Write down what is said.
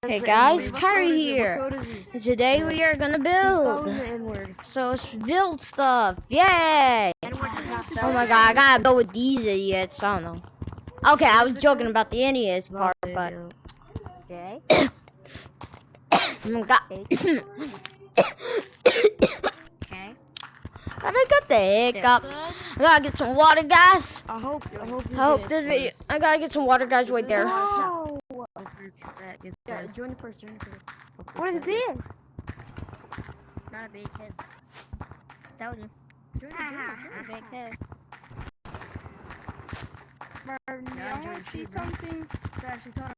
Hey guys, Kyrie here. And today we are gonna build. So let's build stuff. Yay! Oh my god, I gotta go with these idiots. I don't know. Okay, I was joking about the idiots part, but. Okay. Oh my god. Okay. I got the hiccup. I gotta get some water, guys. I hope This video. I gotta get some water, guys, right there. No. Yeah, join the first. What is this? Not a big head. Told you. Join the big head. Marvin, I want to see something. It's actually taught